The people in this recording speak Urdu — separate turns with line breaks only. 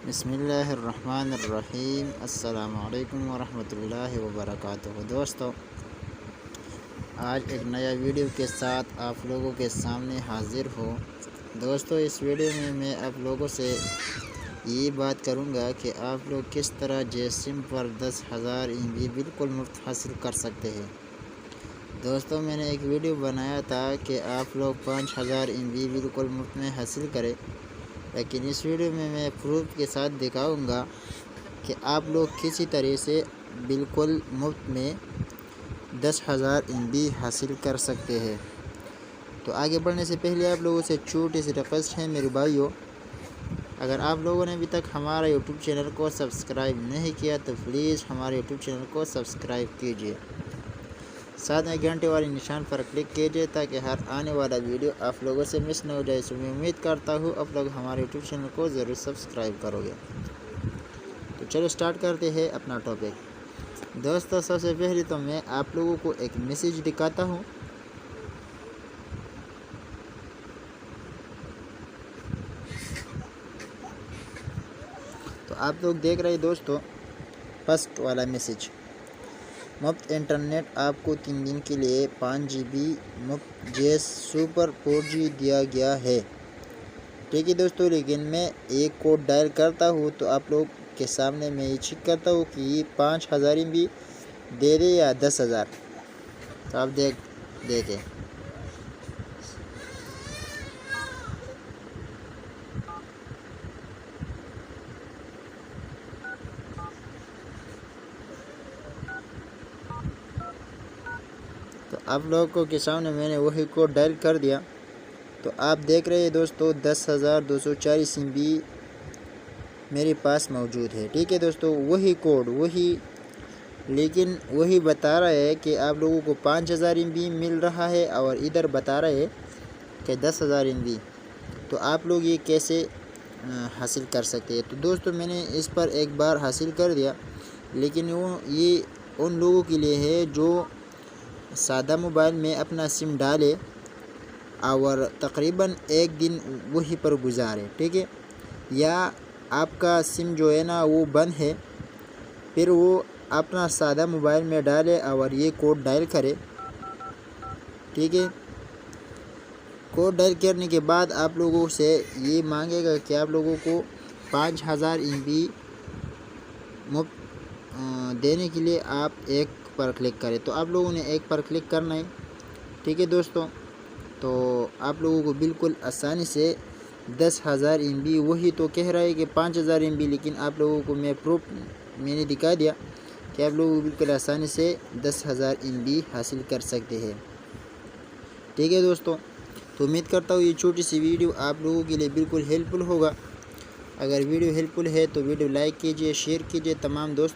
بسم اللہ الرحمن الرحیم۔ السلام علیکم ورحمۃ اللہ وبرکاتہ۔ دوستو، آج ایک نیا ویڈیو کے ساتھ آپ لوگوں کے سامنے حاضر ہوں۔ دوستو، اس ویڈیو میں میں آپ لوگوں سے یہ بات کروں گا کہ آپ لوگ کس طرح جے سم پر 10,000 MB بالکل مفت حاصل کر سکتے ہیں۔ دوستو، میں نے ایک ویڈیو بنایا تھا کہ آپ لوگ 5,000 MB بالکل مفت میں حاصل کریں، لیکن اس ویڈیو میں میں پروف کے ساتھ دکھاؤں گا کہ آپ لوگ کسی طرح سے بالکل مفت میں 10,000 MB حاصل کر سکتے ہیں۔ تو آگے بڑھنے سے پہلے آپ لوگوں سے چھوٹی سی ریکویسٹ ہے میرے بھائیوں، اگر آپ لوگوں نے ابھی تک ہمارا یوٹیوب چینل کو سبسکرائب نہیں کیا تو پلیز ہمارے یوٹیوب چینل کو سبسکرائب کیجیے، ساتھ میں گھنٹے والے نشان پر کلک کیجیے تاکہ ہر آنے والا ویڈیو آپ لوگوں سے مس نہ ہو جائے۔ سو میں امید کرتا ہوں آپ لوگ ہمارے یوٹیوب چینل کو ضرور سبسکرائب کرو گے۔ تو چلو سٹارٹ کرتے ہیں اپنا ٹاپک۔ دوستو، سب سے پہلے تو میں آپ لوگوں کو ایک میسیج دکھاتا ہوں۔ تو آپ لوگ دیکھ رہے دوستو، فرسٹ والا میسیج، مفت انٹرنیٹ آپ کو 3 دن کے لیے 5 GB مفت جیس سپر 4G دیا گیا ہے۔ ٹھیک ہے دوستو، لیکن میں ایک کوڈ ڈائل کرتا ہوں تو آپ لوگ کے سامنے میں یہ چیک کرتا ہوں کہ یہ 5,000 MB دے دے یا 10,000۔ تو آپ دیکھیں تو آپ لوگوں کے سامنے میں نے وہی کوڈ ڈائل کر دیا۔ تو آپ دیکھ رہے ہیں دوستو 10,240 MB میرے پاس موجود ہے۔ ٹھیک ہے دوستو، وہی کوڈ لیکن وہی بتا رہا ہے کہ آپ لوگوں کو 5,000 MB مل رہا ہے، اور ادھر بتا رہے ہیں کہ 10,000 MB۔ تو آپ لوگ یہ کیسے حاصل کر سکتے ہیں؟ تو دوستو، میں نے اس پر ایک بار حاصل کر دیا، لیکن یہ ان لوگوں کے لیے ہے جو سادہ موبائل میں اپنا سم ڈالے اور تقریباً ایک دن وہی پر گزارے، ٹھیک ہے، یا آپ کا سم جو ہے نا وہ بند ہے، پھر وہ اپنا سادہ موبائل میں ڈالے اور یہ کوڈ ڈائل کرے۔ ٹھیک ہے، کوڈ ڈائل کرنے کے بعد آپ لوگوں سے یہ مانگے گا کہ آپ لوگوں کو 5,000 MB مفت دینے کے لیے آپ ایک پر کلک کریں۔ تو آپ لوگوں نے ایک پر کلک کرنا ہے۔ ٹھیک ہے دوستو، تو آپ لوگوں کو بالکل آسانی سے 10,000 MB، وہی تو کہہ رہا ہے کہ 5,000 MB، لیکن آپ لوگوں کو میں پروف میں نے دکھا دیا کہ آپ لوگوں کو بالکل آسانی سے 10,000 MB حاصل کر سکتے ہیں۔ ٹھیک ہے دوستو، تو امید کرتا ہوں یہ چھوٹی سی ویڈیو آپ لوگوں کے لیے بالکل ہیلپ فل ہوگا۔ اگر ویڈیو ہیلپ فل ہے تو ویڈیو لائک کیجیے، شیئر کیجیے تمام دوستوں